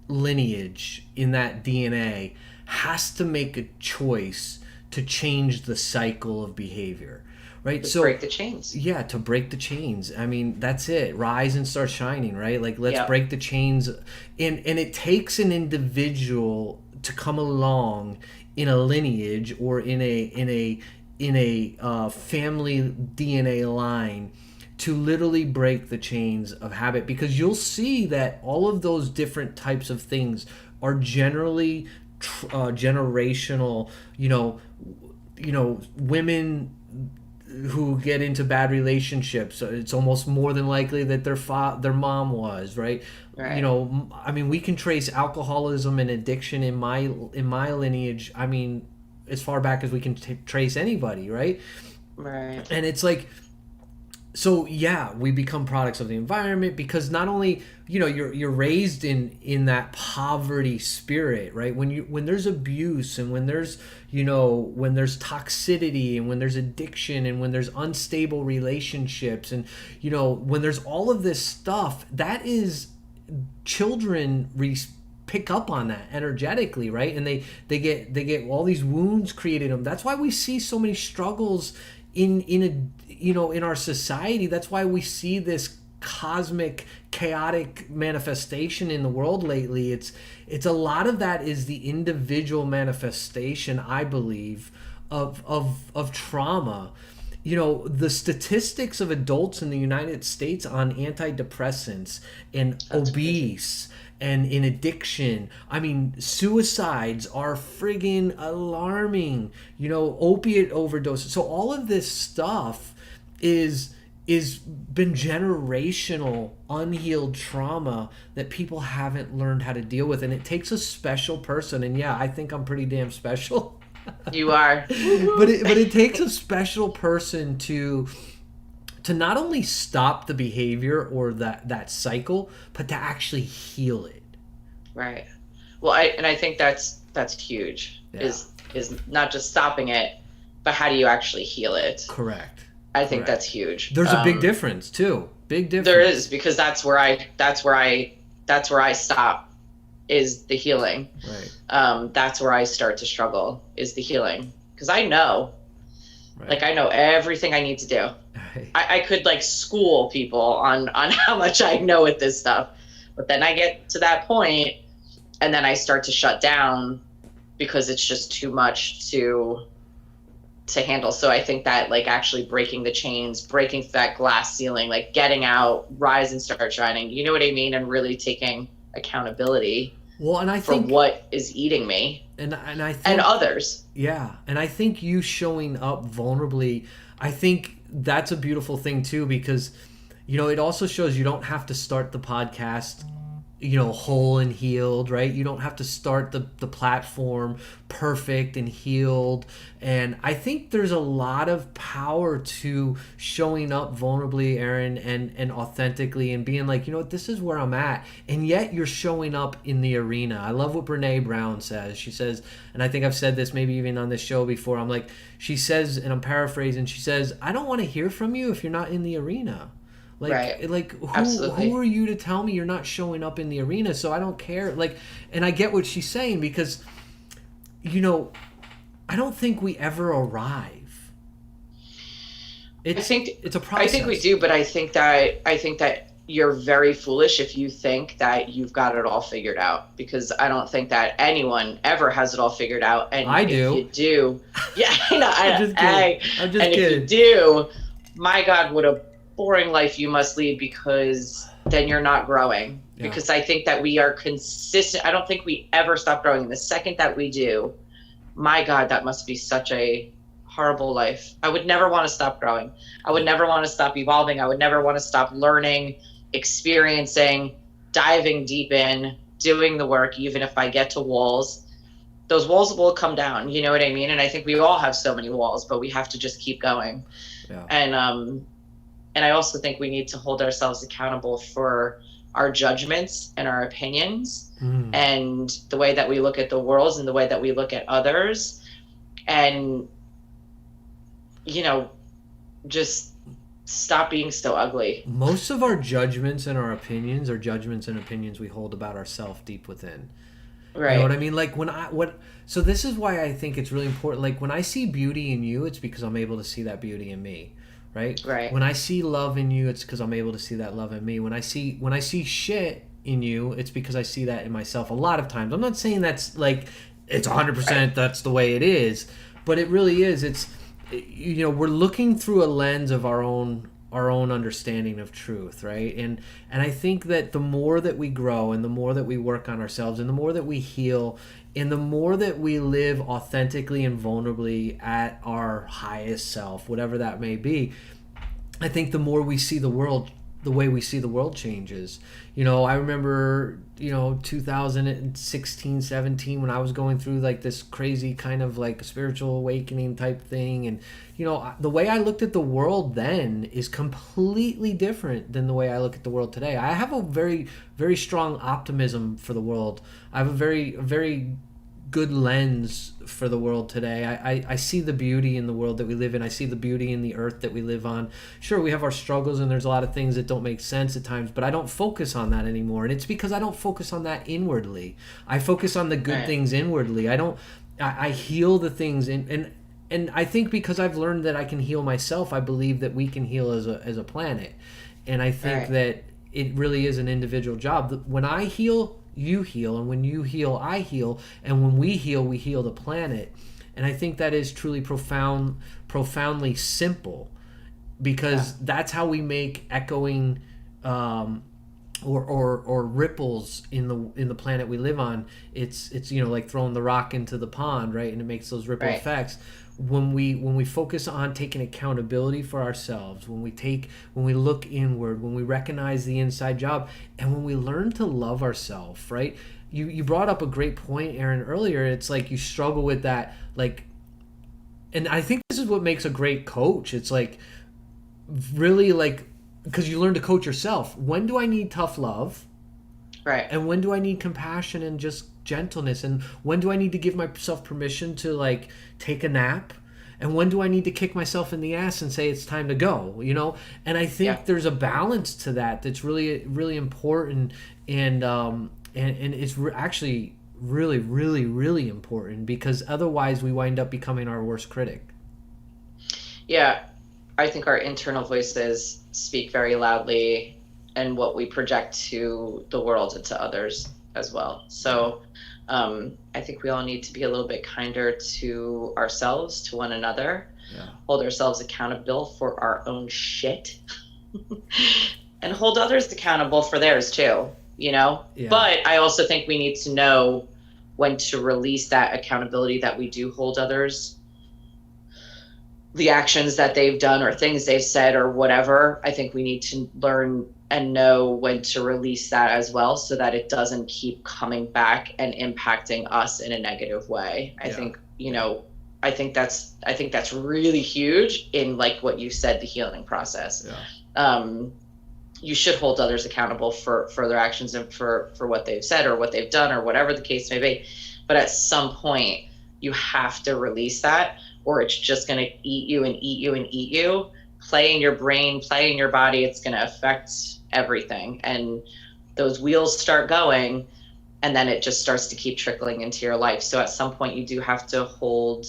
lineage, in that DNA, has to make a choice to change the cycle of behavior, right? To break the chains. Yeah, to break the chains. I mean, that's it. Rise and start shining, right? Like, let's break the chains. And it takes an individual to come along in a lineage or in a family DNA line to literally break the chains of habit, because you'll see that all of those different types of things are generally generational. Women who get into bad relationships, it's almost more than likely that their mom was, right? I mean, we can trace alcoholism and addiction in my lineage, I mean, as far back as we can trace anybody, right? And it's like, so yeah, we become products of the environment, because not only, you're raised in that poverty spirit, right? When there's abuse, and when there's toxicity, and when there's addiction, and when there's unstable relationships, and when there's all of this stuff, that is, children pick up on that energetically, right? And they get all these wounds created in them. That's why we see so many struggles in our society. That's why we see this cosmic, chaotic manifestation in the world lately. It's a lot of that is the individual manifestation, I believe, of trauma. The statistics of adults in the United States on antidepressants and obese and in addiction, I mean, suicides are friggin' alarming, opiate overdoses. So all of this stuff is been generational unhealed trauma that people haven't learned how to deal with. And it takes a special person. And yeah, I think I'm pretty damn special. You are. but it takes a special person to not only stop the behavior or that cycle, but to actually heal it. Right. Well, I think that's huge. Yeah. Is not just stopping it, but how do you actually heal it? Correct. I think that's huge. There's a big difference too. Big difference. There is, because that's where I stop, is the healing. Right. That's where I start to struggle, is the healing, because I know. Right. Like, I know everything I need to do. Right. I could school people on how much I know with this stuff, but then I get to that point, and then I start to shut down because it's just too much to handle. So I think that actually breaking the chains, breaking that glass ceiling, getting out, rise and start shining. You know what I mean? And really taking accountability. Well, and I think for what is eating me and I think, and others. Yeah, and I think you showing up vulnerably, I think that's a beautiful thing too, because it also shows you don't have to start the podcast whole and healed, right? You don't have to start the platform perfect and healed. And I think there's a lot of power to showing up vulnerably, Aaron, and authentically, and being like, this is where I'm at. And yet you're showing up in the arena. I love what Brene Brown says. She says, and I think I've said this maybe even on this show before, she says, and I'm paraphrasing, she says, I don't want to hear from you if you're not in the arena. Right. Who are you to tell me you're not showing up in the arena? So I don't care. And I get what she's saying, because, I don't think we ever arrive. It's a process. I think we do, but I think that you're very foolish if you think that you've got it all figured out, because I don't think that anyone ever has it all figured out. And I do. If you do, yeah, I'm just kidding. If you do, my God, what a boring life you must lead, because then you're not growing. Yeah. Because I think that we are consistent. I don't think we ever stop growing. The second that we do, my God, that must be such a horrible life. I would never want to stop growing. I would never want to stop evolving. I would never want to stop learning experiencing, diving deep in, doing the work, even if I get to walls, those walls will come down. You know what I mean? And I think we all have so many walls, but we have to just keep going. Yeah. And I also think we need to hold ourselves accountable for our judgments and our opinions and the way that we look at the world and the way that we look at others. And, you know, just stop being so ugly. Most of our judgments and our opinions are judgments and opinions we hold about ourselves deep within. Right. You know what I mean? Like so this is why I think it's really important. Like when I see beauty in you, it's because I'm able to see that beauty in me. Right? Right. When I see love in you, it's because I'm able to see that love in me. When I see shit in you, it's because I see that in myself. A lot of times, I'm not saying that's like it's 100% that's the way it is, but it really is. It's, you know, we're looking through a lens of our own understanding of truth, right? And I think that the more that we grow and the more that we work on ourselves and the more that we heal and the more that we live authentically and vulnerably at our highest self, whatever that may be, I think the more we see the world, the way we see the world changes. You know, I remember, 2016, 17, when I was going through like this crazy kind of like spiritual awakening type thing. And, the way I looked at the world then is completely different than the way I look at the world today. I have a very, very strong optimism for the world. I have a very, very good lens for the world today. I see the beauty in the world that we live in. I see the beauty in the earth that we live on. Sure, we have our struggles and there's a lot of things that don't make sense at times, but I don't focus on that anymore. And it's because I don't focus on that inwardly. I focus on the good things inwardly. I heal the things and I think because I've learned that I can heal myself, I believe that we can heal as a planet. And I think that it really is an individual job. When I heal, you heal, and when you heal, I heal, and when we heal the planet. And I think that is truly profoundly simple, because that's how we make echoing or ripples in the planet we live on. It's like throwing the rock into the pond, right? And it makes those ripple effects. When we focus on taking accountability for ourselves, when we look inward, when we recognize the inside job, and when we learn to love ourselves, right? You brought up a great point, Aaron, earlier. It's like you struggle with that, like, and I think this is what makes a great coach. It's like really like, because you learn to coach yourself. When do I need tough love? Right. And when do I need compassion and just gentleness? And when do I need to give myself permission to like take a nap? And when do I need to kick myself in the ass and say it's time to go? And I think there's a balance to that that's really, really important. And it's actually really, really, really important, because otherwise we wind up becoming our worst critic. Yeah. I think our internal voices speak very loudly, and what we project to the world and to others as well. So I think we all need to be a little bit kinder to ourselves, to one another, hold ourselves accountable for our own shit, and hold others accountable for theirs too, But I also think we need to know when to release that accountability that we do hold others, the actions that they've done or things they've said or whatever. I think we need to learn and know when to release that as well, so that it doesn't keep coming back and impacting us in a negative way. I think, I think that's really huge in, like what you said, the healing process. You should hold others accountable for their actions and for what they've said or what they've done or whatever the case may be. But at some point you have to release that, or it's just going to eat you and eat you and eat you, play in your brain, play in your body. It's going to affect everything. And those wheels start going, and then it just starts to keep trickling into your life. So at some point you do have to hold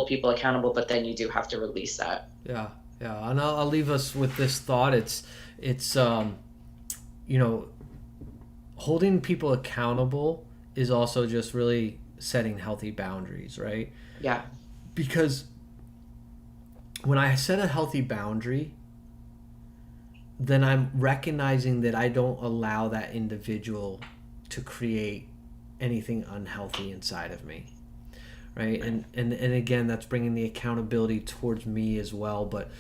people accountable, but then you do have to release that. Yeah. And I'll leave us with this thought. It's holding people accountable is also just really setting healthy boundaries, right? Yeah. Because when I set a healthy boundary, then I'm recognizing that I don't allow that individual to create anything unhealthy inside of me, right? And again, that's bringing the accountability towards me as well. But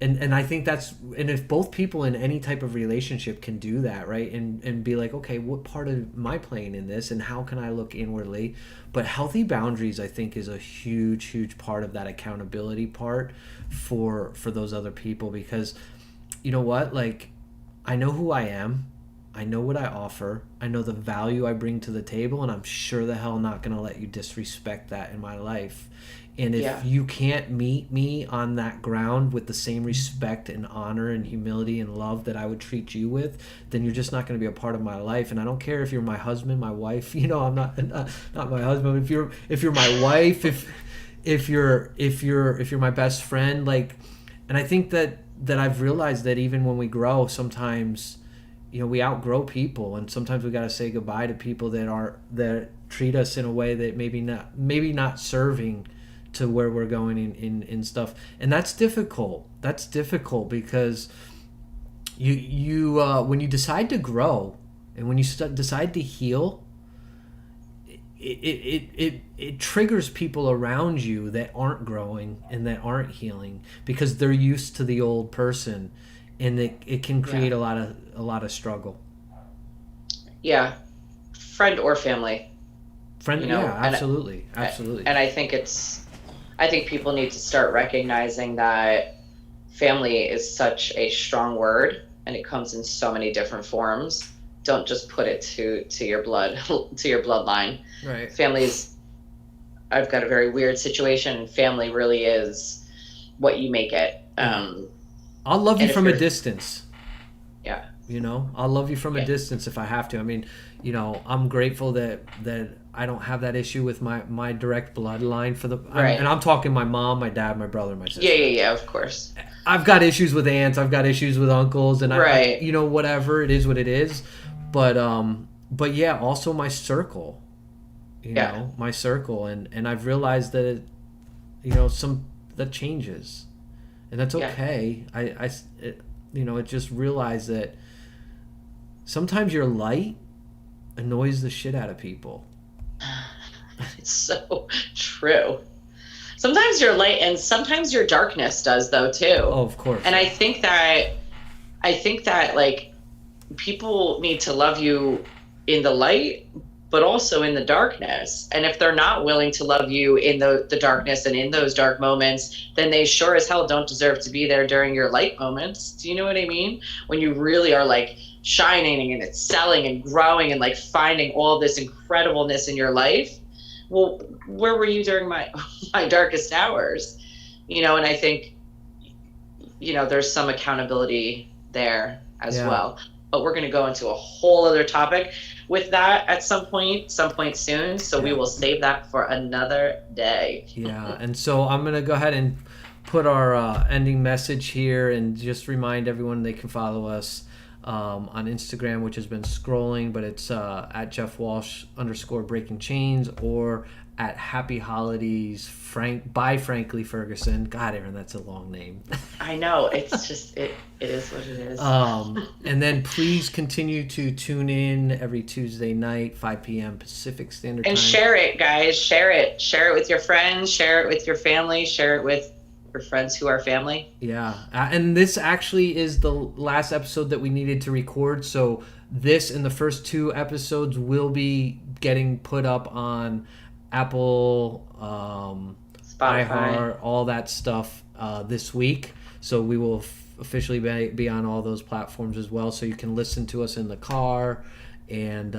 and I think and if both people in any type of relationship can do that, right, and be like, okay, what part am I playing in this, and how can I look inwardly? But healthy boundaries, I think, is a huge part of that accountability part for those other people, because you know what, like, I know who I am, I know what I offer, I know the value I bring to the table, and I'm sure the hell not going to let you disrespect that in my life. And if you can't meet me on that ground with the same respect and honor and humility and love that I would treat you with, then you're just not going to be a part of my life. And I don't care if you're my husband, my wife. You know, I'm not my husband. If you're my wife, if you're my best friend, like. And I think that I've realized that even when we grow, sometimes, you know, we outgrow people, and sometimes we got to say goodbye to people that treat us in a way that maybe not serving to where we're going in stuff. And that's difficult because you when you decide to grow and when you decide to heal, it triggers people around you that aren't growing and that aren't healing, because they're used to the old person, and it can create a lot of struggle. Yeah, friend or family. Friend, absolutely. And I think people need to start recognizing that family is such a strong word, and it comes in so many different forms. Don't just put it to your blood, to your bloodline. Right. I've got a very weird situation, and family really is what you make it. I'll love you from a distance. Yeah. You know, I'll love you from a distance if I have to. I mean, you know, I'm grateful that I don't have that issue with my direct bloodline and I'm talking my mom, my dad, my brother, my sister. Yeah, of course. I've got issues with aunts, I've got issues with uncles, and I you know, whatever, it is what it is. But yeah, also my circle. You know, my circle, and I've realized that it, you know, that changes. And that's okay. I just realized that sometimes your light annoys the shit out of people. It's so true. Sometimes your light and sometimes your darkness does, though, too. Oh, of course. And I think that like people need to love you in the light, but also in the darkness. And if they're not willing to love you in the darkness and in those dark moments, then they sure as hell don't deserve to be there during your light moments. Do you know what I mean? When you really are like shining and excelling and growing and like finding all this incredibleness in your life. Well, where were you during my darkest hours? You know, and I think, you know, there's some accountability there as well. But we're going to go into a whole other topic with that at some point soon. So we will save that for another day. Yeah. And so I'm going to go ahead and put our ending message here and just remind everyone they can follow us on Instagram, which has been scrolling, but it's at Jeff Walsh _Breaking Chains, or at Happy Holidays by Frankly Ferguson. God, Aaron, that's a long name. I know, it's just it is what it is. And then please continue to tune in every Tuesday night, 5 p.m. Pacific Standard Time. And share it, guys. Share it with your friends, share it with your family, share it with your friends who are family. Yeah. And this actually is the last episode that we needed to record, so this and the first 2 episodes will be getting put up on Apple, Spotify, iHeart, all that stuff this week. So we will officially be on all those platforms as well, so you can listen to us in the car and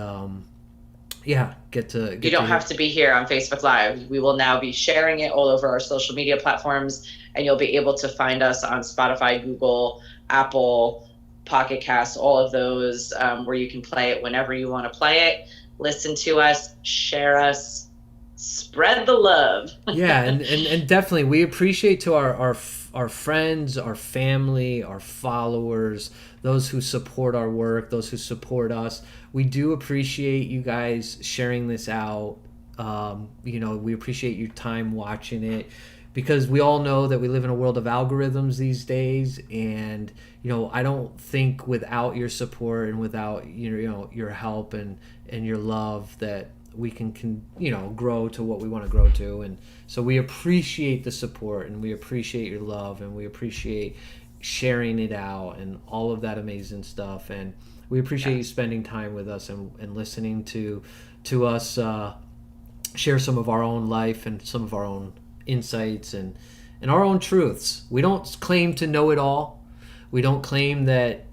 you don't have to be here on Facebook Live. We will now be sharing it all over our social media platforms, and you'll be able to find us on Spotify, Google, Apple, Pocket Cast, all of those, where you can play it whenever you want to play it. Listen to us, share us, spread the love. Yeah, and definitely we appreciate to our friends, our family, our followers, those who support our work, those who support us. We do appreciate you guys sharing this out. We appreciate your time watching it, because we all know that we live in a world of algorithms these days, and I don't think without your support and without your help and your love that we can grow to what we want to grow to. And so we appreciate the support, and we appreciate your love, and we appreciate sharing it out and all of that amazing stuff. And we appreciate you spending time with us and listening to us share some of our own life and some of our own insights and our own truths. We don't claim to know it all. We don't claim that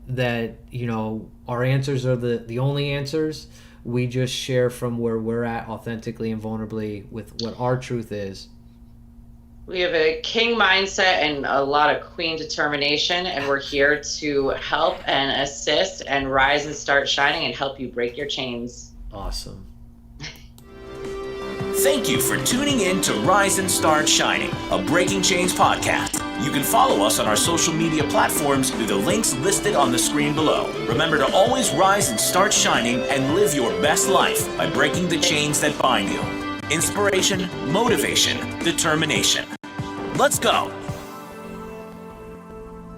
our answers are the only answers. We just share from where we're at authentically and vulnerably with what our truth is. We have a king mindset and a lot of queen determination, and we're here to help and assist and rise and start shining and help you break your chains. Awesome. Thank you for tuning in to Rise and Start Shining, a Breaking Chains podcast. You can follow us on our social media platforms through the links listed on the screen below. Remember to always rise and start shining and live your best life by breaking the chains that bind you. Inspiration, motivation, determination. Let's go.